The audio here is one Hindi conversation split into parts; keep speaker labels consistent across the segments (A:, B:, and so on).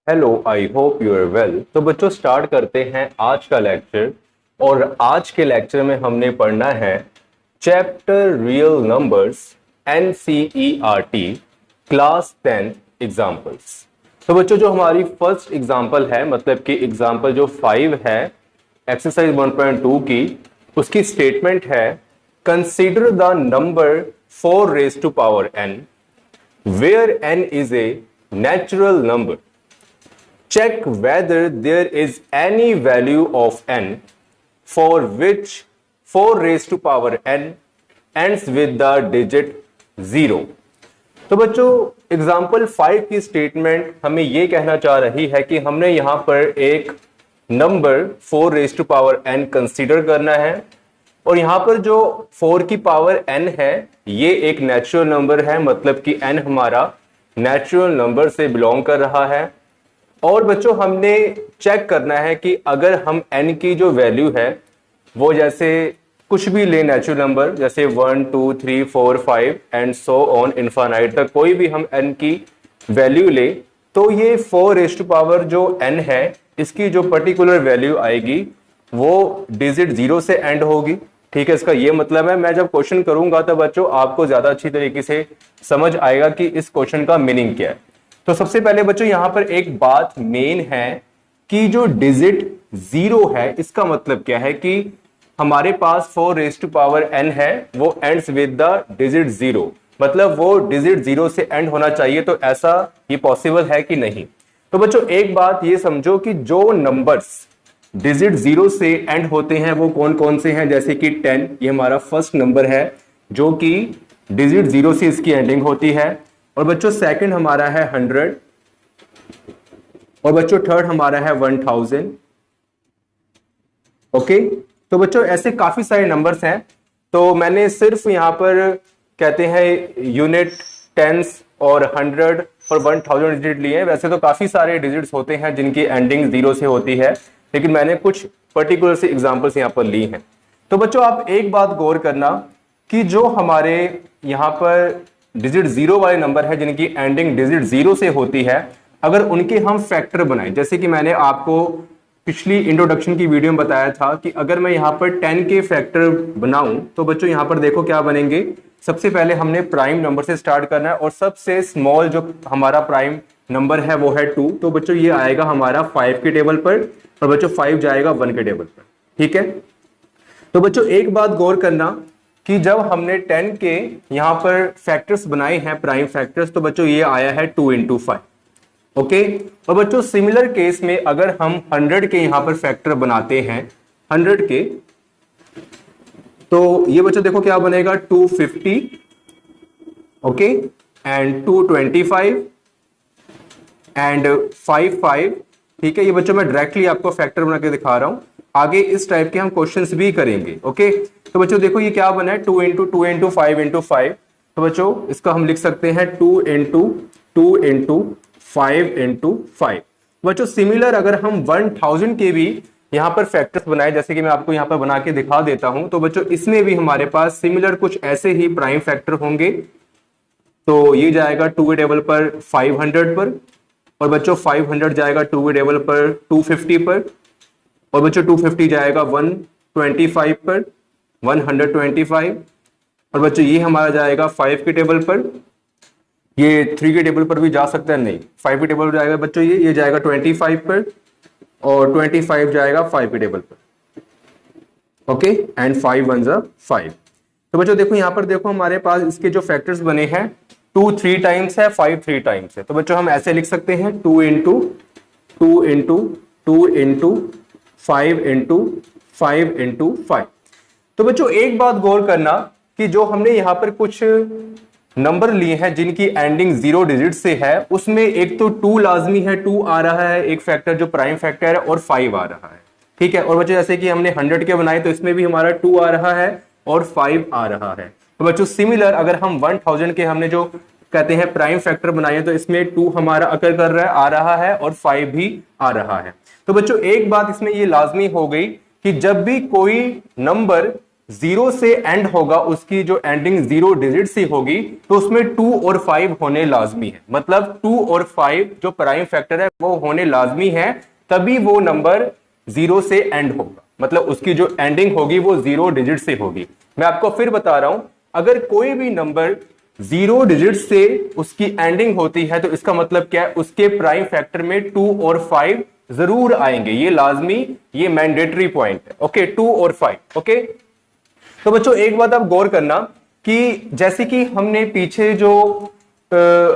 A: Hello, I hope you are well. तो बच्चों स्टार्ट करते हैं आज का लेक्चर। और आज के लेक्चर में हमने पढ़ना है chapter real numbers NCERT class 10 examples. तो बच्चों जो हमारी फर्स्ट एग्जाम्पल है, मतलब कि एग्जाम्पल जो 5 है एक्सरसाइज 1.2 की, उसकी स्टेटमेंट है consider the number 4 raised to power n where n is a natural number. Check whether there is any value of n for which 4 raised to power n ends with the digit 0. तो बच्चों एग्जाम्पल 5 की स्टेटमेंट हमें यह कहना चाह रही है कि हमने यहां पर एक number 4 raise to power n consider करना है, और यहां पर जो 4 की पावर n है ये एक नेचुरल नंबर है, मतलब कि n हमारा नेचुरल नंबर से बिलोंग कर रहा है। और बच्चों हमने चेक करना है कि अगर हम n की जो वैल्यू है वो जैसे कुछ भी ले, नेचुरल नंबर जैसे 1 2 3 4 5 एंड सो ऑन इनफाइनाइट तक कोई भी हम n की वैल्यू ले, तो ये 4 रेज टू पावर जो n है इसकी जो पर्टिकुलर वैल्यू आएगी वो डिजिट 0 से एंड होगी। ठीक है, इसका ये मतलब है मैं जब क्वेश्चन करूंगा तो बच्चों आपको ज्यादा अच्छी तरीके से समझ आएगा कि इस क्वेश्चन का मीनिंग क्या है। तो सबसे पहले बच्चों यहां पर एक बात मेन है कि जो डिजिट 0 है इसका मतलब क्या है कि हमारे पास 4 रेज टू पावर n है वो एंड्स विद द डिजिट 0, मतलब वो डिजिट 0 से एंड होना चाहिए। तो ऐसा ये पॉसिबल है कि नहीं? तो बच्चों एक बात ये समझो कि जो नंबर्स डिजिट 0 से एंड होते हैं वो कौन कौन से हैं। जैसे कि 10 ये हमारा फर्स्ट नंबर है जो कि डिजिट 0 से इसकी एंडिंग होती है। और बच्चों सेकंड हमारा है 100, और बच्चों थर्ड हमारा है 1000। ओके, तो बच्चों ऐसे काफी सारे नंबर्स हैं, तो मैंने सिर्फ यहां पर कहते हैं यूनिट, टेंस और 100 और 1000 डिजिट लिए हैं। वैसे तो काफी सारे डिजिट्स होते हैं जिनकी एंडिंग 0 से होती है, लेकिन मैंने कुछ पर्टिकुलर से एग्जांपल्स यहां पर ली हैं। तो बच्चों आप एक बात गौर करना कि जो हमारे यहां पर डिजिट 0 वाले नंबर है जिनकी एंडिंग डिजिट 0 से होती है, अगर उनके हम फैक्टर बनाएं, जैसे कि मैंने आपको पिछली इंट्रोडक्शन की वीडियो में बताया था कि अगर मैं यहां पर 10 के फैक्टर बनाऊं तो बच्चों यहां पर देखो क्या बनेंगे। सबसे पहले हमने प्राइम नंबर से स्टार्ट करना है, और सबसे स्मॉल जो हमारा प्राइम नंबर है वो है 2। तो बच्चों ये आएगा हमारा 5 के टेबल पर, और बच्चों 5 जाएगा 1 के टेबल पर। ठीक है, तो बच्चों एक बात गौर करना कि जब हमने 10 के यहां पर फैक्टर्स बनाए हैं, प्राइम फैक्टर्स, तो बच्चों ये आया है 2 into 5। ओके, और बच्चों सिमिलर केस में अगर हम 100 के यहां पर फैक्टर बनाते हैं 100 के, तो ये बच्चों देखो क्या बनेगा 250, ओके, एंड 225 एंड 55। ठीक है, ये बच्चों मैं डायरेक्टली आपको फैक्टर बना के दिखा रहा हूं, आगे इस टाइप के हम क्वेश्चंस भी करेंगे। ओके, तो बच्चों देखो ये क्या बना है 2 into 2 into 5 into 5। तो बच्चों इसका हम लिख सकते हैं 2 into 2 into 5 into 5। बच्चों सिमिलर अगर हम 1000 के भी यहां पर फैक्टर्स बनाए, जैसे कि मैं आपको यहां पर बना के दिखा देता हूं, तो बच्चों इसमें भी हमारे पास सिमिलर कुछ ऐसे ही प्राइम फैक्टर होंगे। तो ये जाएगा 2 के टेबल पर 500 पर, और बच्चों 500 जाएगा 2 के टेबल पर 250 पर, और बच्चों 250 जाएगा 125 पर 125, और बच्चों ये हमारा जाएगा 5 के टेबल पर। ये 3 के टेबल पर भी जा सकता है, नहीं 5 के टेबल पर जाएगा बच्चों, ये जाएगा 25 पर, और 25 जाएगा 5 के टेबल पर। ओके, एंड 5 1 जा 5। तो बच्चों देखो यहां पर देखो हमारे पास इसके जो फैक्टर्स बने हैं 2 3 टाइम्स है, 5 3 टाइम्स है। तो बच्चों हम ऐसे लिख सकते हैं 2 into 2 into 2 into 5 into 5 into 5। तो बच्चों एक बात गौर करना कि जो हमने यहां पर कुछ नंबर लिए हैं जिनकी एंडिंग 0 डिजिट से है, उसमें एक तो 2 लाजमी है, 2 आ रहा है एक फैक्टर जो प्राइम फैक्टर है, और 5 आ रहा है। ठीक है, और बच्चों जैसे कि हमने 100 के बनाए तो इसमें भी हमारा 2 आ रहा है और 5 आ रहा है। तो बच्चों सिमिलर अगर हम 1000 के हमने जो कहते हैं प्राइम फैक्टर बनाए तो इसमें 2 हमारा अकर कर रहा है, आ रहा है, और 5 भी आ रहा है। तो बच्चों एक बात इसमें ये लाजमी हो गई कि जब भी कोई नंबर जीरो से एंड होगा, उसकी जो एंडिंग जीरो डिजिट से होगी, तो उसमें 2 और 5 होने लाजमी है। मतलब 2 और 5 जो प्राइम फैक्टर है वो होने लाजमी है, तभी वो नंबर जीरो से एंड होगा। मतलब उसकी जो एंडिंग होगी वो जीरो डिजिट से होगी। मैं आपको फिर बता रहा हूं, अगर कोई भी नंबर जीरो डिजिट से उसकी एंडिंग होती है तो इसका मतलब क्या है, उसके प्राइम फैक्टर में 2 और 5 जरूर आएंगे। ये लाजमी, ये मैंडेटरी पॉइंट है। ओके, 2 और 5। ओके, तो बच्चों एक बात आप गौर करना कि जैसे कि हमने पीछे जो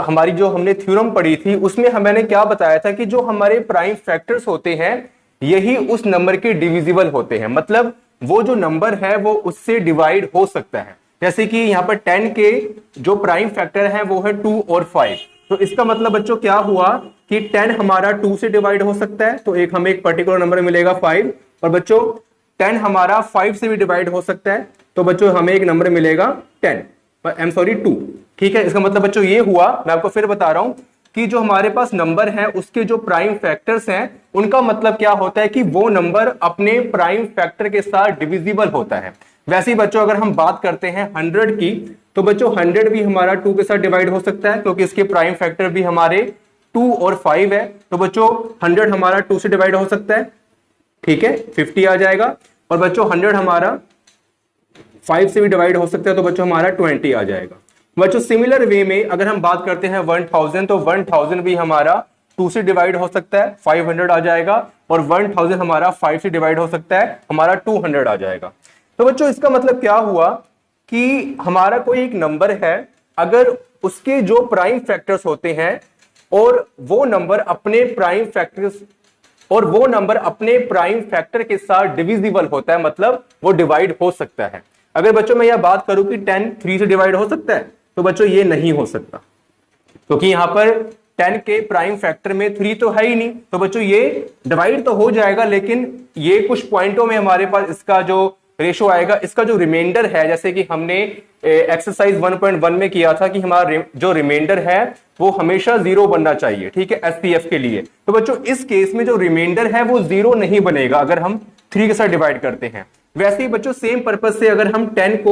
A: हमारी जो हमने थ्योरम पढ़ी थी उसमें मैंने क्या बताया था कि जो हमारे प्राइम फैक्टर्स होते हैं यही उस नंबर के डिविजिबल होते हैं। मतलब वो जो नंबर है वो उससे डिवाइड हो सकता है। जैसे कि यहां पर 10 के जो प्राइम फैक्टर है वो है 2 और 5। तो इसका मतलब बच्चों क्या हुआ कि 10 हमारा 2 से डिवाइड हो सकता है, तो हमें एक पर्टिकुलर नंबर मिलेगा 5। और बच्चों 10 हमारा 5 से भी डिवाइड हो सकता है, तो बच्चों हमें एक नंबर मिलेगा 10, आई एम सॉरी 2। ठीक है, इसका मतलब बच्चों ये हुआ, मैं आपको फिर बता रहा हूं कि जो हमारे पास नंबर है उसके जो प्राइम फैक्टर्स हैं उनका मतलब क्या होता है कि वो नंबर अपने प्राइम फैक्टर के साथ डिविजिबल होता है। वैसे ही बच्चों अगर हम बात करते हैं 100 की, तो बच्चों 100 भी हमारा 2 के साथ डिवाइड हो सकता है क्योंकि इसके प्राइम फैक्टर भी हमारे 2 और 5 है। तो बच्चों 100 हमारा 2 से डिवाइड हो सकता है, ठीक है, 50 आ जाएगा। और बच्चों 100 हमारा 5 से भी डिवाइड हो सकता है, तो बच्चों हमारा 20 आ जाएगा। बच्चों सिमिलर वे में अगर हम बात करते हैं 1000, तो 1000 भी हमारा 2 से डिवाइड हो सकता है, 500 आ जाएगा। और 1000 हमारा 5 से डिवाइड हो सकता है, हमारा 200 आ जाएगा। तो बच्चों इसका मतलब क्या हुआ कि हमारा कोई एक नंबर है, अगर उसके जो प्राइम फैक्टर्स होते हैं और वो नंबर अपने प्राइम फैक्टर के साथ डिविजिबल होता है, मतलब वो डिवाइड हो सकता है। अगर बच्चों मैं यह बात करूं कि 10 3 से डिवाइड हो सकता है, तो बच्चों ये नहीं हो सकता क्योंकि यहां पर 10 के प्राइम फैक्टर में 3 तो है ही नहीं। तो बच्चों ये डिवाइड तो हो जाएगा, लेकिन ये कुछ पॉइंटों में हमारे पास इसका जो रेशो आएगा, इसका जो रिमाइंडर है, जैसे कि हमने एक्सरसाइज 1.1 में किया था कि हमारा जो रिमाइंडर है वो हमेशा 0 बनना चाहिए, ठीक है, एसपीएफ के लिए। तो बच्चों इस केस में जो रिमाइंडर है वो 0 नहीं बनेगा अगर हम 3 के साथ डिवाइड करते हैं। वैसे ही बच्चों सेम पर्पज से अगर हम 10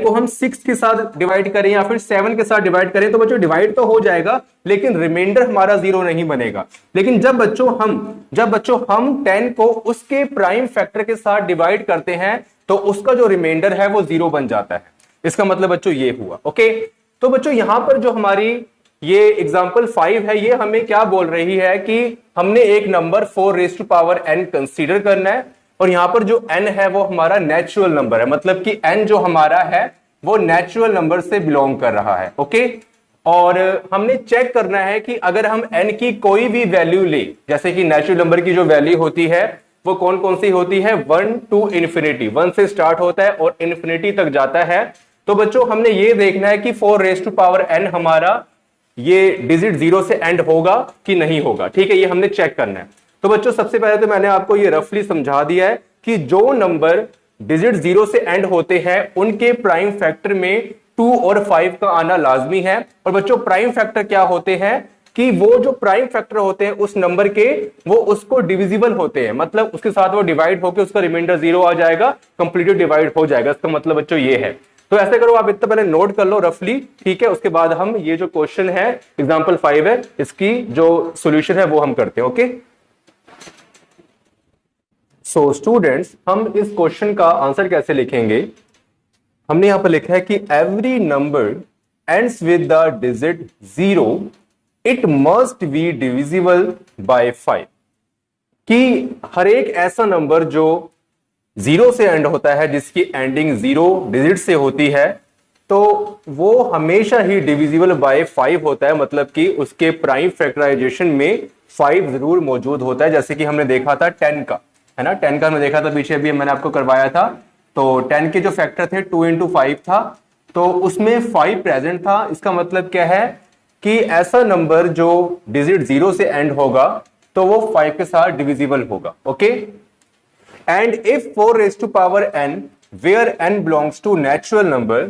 A: को हम 6 के साथ डिवाइड करें या फिर 7 के साथ डिवाइड करें, तो बच्चों डिवाइड तो हो जाएगा लेकिन रिमाइंडर हमारा 0 नहीं बनेगा। लेकिन जब बच्चों हम 10 को उसके प्राइम फैक्टर के साथ डिवाइड करते हैं तो उसका जो रिमाइंडर है वो 0 बन जाता है। इसका मतलब बच्चों ये हुआ। ओके, तो बच्चों यहां पर जो हमारी ये एग्जाम्पल 5 है, ये हमें क्या बोल रही है कि हमने एक नंबर 4n कंसीडर करना है और यहां पर जो n है वो हमारा नेचुरल नंबर है। मतलब कि n जो हमारा है वो नेचुरल नंबर से बिलोंग कर रहा है। ओके, और हमने चेक करना है कि अगर हम n की कोई भी वैल्यू ले, जैसे कि नेचुरल नंबर की जो वैल्यू होती है वो कौन कौन सी होती है, 1 to infinity, 1 से स्टार्ट होता है और इन्फिनिटी तक जाता है। तो बच्चों हमने ये देखना है कि 4n हमारा ये डिजिट 0 से एंड होगा कि नहीं होगा, ठीक है, ये हमने चेक करना है। तो बच्चों सबसे पहले तो मैंने आपको ये रफली समझा दिया है कि जो नंबर डिजिट 0 से एंड होते हैं उनके प्राइम फैक्टर में 2 और 5 का आना लाजमी है। और बच्चों प्राइम फैक्टर क्या होते हैं कि वो जो प्राइम फैक्टर होते हैं उस नंबर के, वो उसको डिविजिबल होते हैं, मतलब उसके साथ वो डिवाइड होकर उसका रिमाइंडर 0 आ जाएगा, कंप्लीटली डिवाइड हो जाएगा। इसका मतलब बच्चों ये है। तो ऐसे करो, आप इतना पहले नोट कर लो रफली, ठीक है, उसके बाद हम ये जो क्वेश्चन है एग्जांपल 5 है इसकी जो सॉल्यूशन है वो हम करते हैं। ओके, सो स्टूडेंट्स हम इस क्वेश्चन का आंसर कैसे लिखेंगे, हमने यहां पर लिखा है कि every number ends with the digit 0 it must be divisible by 5, कि हर एक ऐसा नंबर जो 0 से एंड होता है, जिसकी एंडिंग 0 डिजिट से होती है, तो वो हमेशा ही डिविजिबल बाय 5 होता है। मतलब कि उसके प्राइम फैक्टराइजेशन में 5 जरूर मौजूद होता है। जैसे कि हमने देखा था 10 का, है ना, 10 का हमने देखा था पीछे, अभी मैंने आपको करवाया था। तो 10 के जो फैक्टर थे 2 into 5 था, तो उसमें 5 प्रेजेंट था। इसका मतलब क्या है कि ऐसा नंबर जो डिजिट 0 से एंड होगा तो वो 5 के साथ डिविजिबल होगा। Okay, and if 4 raised to power n where n belongs to natural number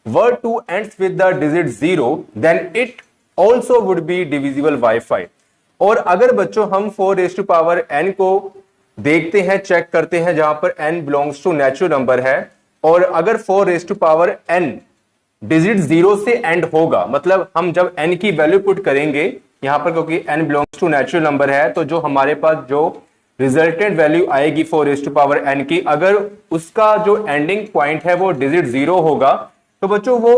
A: were to ends with the digit 0 then it also would be divisible by 5। और अगर बच्चों हम 4 raised to power n को देखते हैं, चेक करते हैं जहां पर n belongs to natural number है, और अगर 4 raise to power n digit 0 से एंड होगा, मतलब हम जब n की वैल्यू पुट करेंगे यहां पर, क्योंकि n belongs to natural number है, तो जो हमारे पास जो रिजल्टेंट वैल्यू आएगी 4 रेज टू पावर n की, अगर उसका जो एंडिंग पॉइंट है वो डिजिट 0 होगा, तो बच्चों वो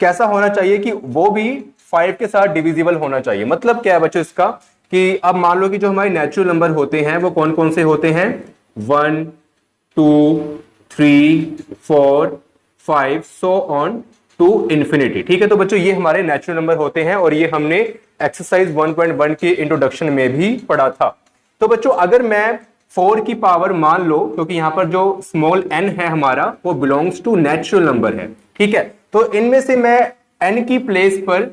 A: कैसा होना चाहिए कि वो भी 5 के साथ डिविजिबल होना चाहिए। मतलब क्या है बच्चों इसका, कि अब मान लो कि जो हमारे नेचुरल नंबर होते हैं वो कौन कौन से होते हैं, 1 2 3 4 5 सो ऑन टू इंफिनिटी। ठीक है, तो बच्चों ये हमारे नेचुरल नंबर होते हैं, और ये हमने एक्सरसाइज 1.1 के इंट्रोडक्शन में भी पढ़ा था। तो बच्चों अगर मैं 4 की पावर मान लो, क्योंकि यहां पर जो स्मॉल n है हमारा वो बिलोंग्स टू नेचुरल नंबर है, ठीक है, तो इनमें से मैं n की प्लेस पर,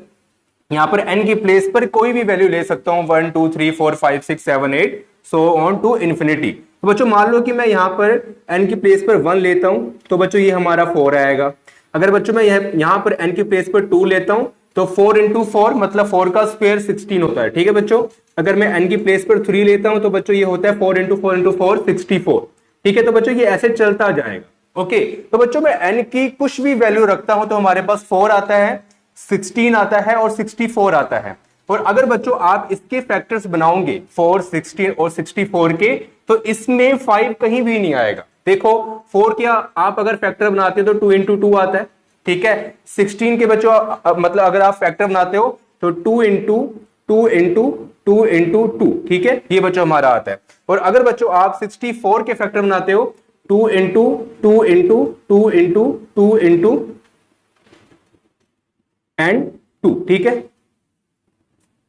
A: यहां पर n की प्लेस पर कोई भी वैल्यू ले सकता हूं, 1 2 3 4 5 6 7 8 सो ऑन टू इंफिनिटी। तो बच्चों मान लो कि मैं यहां पर n की प्लेस पर 1 लेता हूं, तो बच्चों ये हमारा 4 आएगा। अगर बच्चों मैं यहां पर n की प्लेस पर 2 लेता हूं, तो 4 इंटू 4 मतलब 4 का स्क्वायर 16 होता है। ठीक है बच्चों, अगर मैं n की प्लेस पर 3 लेता हूं, तो बच्चों ये होता है 4 इंटू 4 इंटू 4 64। ठीक है, तो बच्चों ये ऐसे चलता जाएगा। ओके, तो बच्चों मैं n की कुछ भी वैल्यू रखता हूं तो हमारे पास 4 आता है, 16 आता है और 64 आता है। और अगर बच्चों आप इसके फैक्टर्स बनाओगे 4 16 और 64 के, तो इसमें 5 कहीं भी नहीं आएगा। देखो 4 क्या आप अगर फैक्टर बनाते हो तो 2 इंटू 2 आता है, ठीक है। 16 के बच्चों मतलब अगर आप फैक्टर बनाते हो तो 2 इंटू 2 इंटू 2 इंटू 2, ठीक है, ये बच्चों हमारा आता है। और अगर बच्चों आप 64 के फैक्टर बनाते हो 2 into 2 into 2 into 2 into and 2, ठीक है,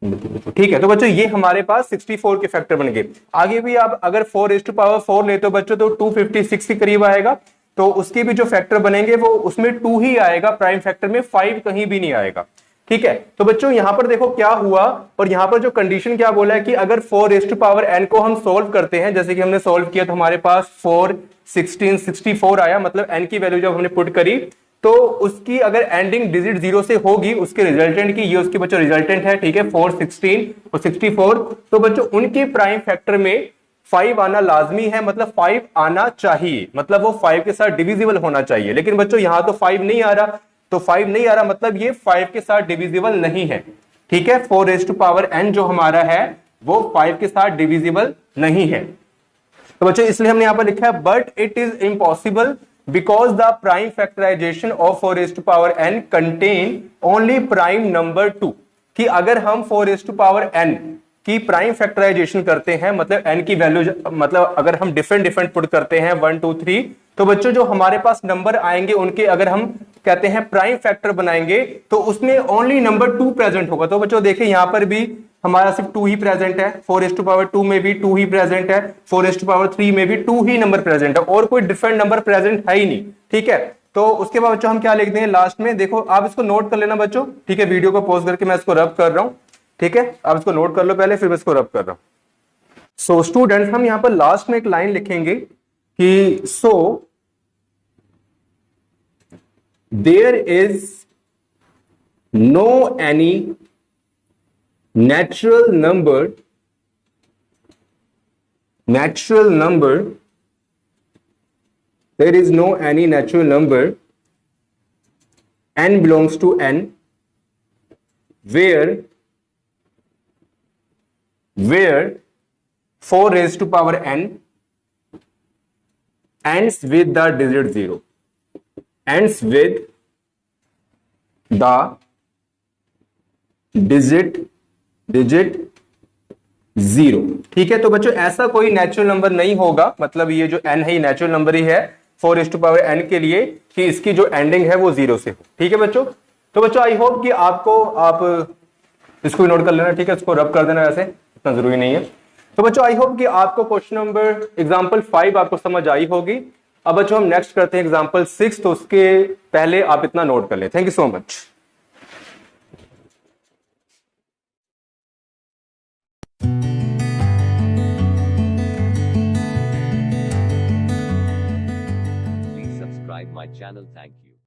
A: ठीक है। तो बच्चों ये हमारे पास 64 के फैक्टर बन गए। आगे भी आप अगर 4 रेज़ टू पावर 4 लेते हो बच्चों, तो 256 के करीब आएगा, तो उसके भी जो फैक्टर बनेंगे वो उसमें 2 ही आएगा प्राइम फैक्टर में, 5 कहीं भी नहीं आएगा। ठीक है, तो बच्चों यहां पर देखो क्या हुआ, और यहां पर जो कंडीशन क्या बोला है कि अगर 4 रेज़ टू पावर n को हम सोल्व करते हैं, जैसे कि हमने सोल्व किया तो हमारे पास 4 16 64 आया, मतलब n की वैल्यू जब हमने पुट करी तो उसकी अगर एंडिंग डिजिट 0 से होगी उसके रिजल्टेंट की, ये उसकी बच्चों रिजल्टेंट है, ठीक है, 4 16 और 64, तो बच्चों उनके प्राइम फैक्टर में 5 आना लाजमी है, मतलब 5 आना चाहिए, मतलब वो 5 के साथ डिविजिबल होना चाहिए। लेकिन बच्चों यहां तो 5 नहीं आ रहा, तो 5 नहीं आ रहा मतलब ये 5 के साथ डिविजिबल नहीं है। ठीक है, 4 रेज़ टू पावर n जो हमारा है वो 5 के साथ डिविजिबल नहीं है। तो बच्चों इसलिए हमने यहां पर लिखा है but it is impossible because the prime factorization of 4 raised to power n contain only prime number 2, कि अगर हम 4 raised to power n की प्राइम फैक्टराइजेशन करते हैं, मतलब n की वैल्यू, मतलब अगर हम डिफरेंट पुट करते हैं 1 2 3, तो बच्चों जो हमारे पास नंबर आएंगे उनके अगर हम कहते हैं प्राइम फैक्टर बनाएंगे तो उसमें ओनली नंबर 2 प्रेजेंट होगा। तो बच्चों देखिए यहां पर भी हमारा सिर्फ 2 ही प्रेजेंट है, 4 रेज़ टू पावर 2 में भी 2 ही प्रेजेंट है, 4 रेज़ टू पावर 3 में भी 2 ही नंबर प्रेजेंट है, और कोई डिफरेंट नंबर प्रेजेंट है ही नहीं। ठीक है, तो उसके बाद बच्चों हम क्या लिख देंगे लास्ट में, देखो आप इसको नोट कर लेना बच्चों, ठीक है, वीडियो को पॉज करके मैं इसको रब कर रहा हूं, ठीक है, आप इसको नोट कर लो पहले, फिर मैं इसको रब कर रहा हूं। सो स्टूडेंट्स हम यहां पर लास्ट में एक लाइन लिखेंगे कि so there is no any natural number there is no any natural number n belongs to n where 4 raised to power n ends with the digit 0, ends with the digit 0। ठीक है, तो बच्चों ऐसा कोई नेचुरल नंबर नहीं होगा, मतलब ये जो n है ये नेचुरल नंबर ही है 4 रेज़ टू पावर n के लिए, कि इसकी जो एंडिंग है वो 0 से हो। ठीक है बच्चों, तो बच्चों आई होप कि आपको, आप इसको भी नोट कर लेना, ठीक है, इसको रब कर देना, वैसे इतना जरूरी नहीं है। तो बच्चों आई होप कि आपको क्वेश्चन नंबर एग्जाम्पल 5 आपको समझ आई होगी। अब बच्चों हम नेक्स्ट करते हैं एग्जाम्पल 6, तो उसके पहले आप इतना नोट कर लें। Thank you so much.
B: Please subscribe my channel. Thank you.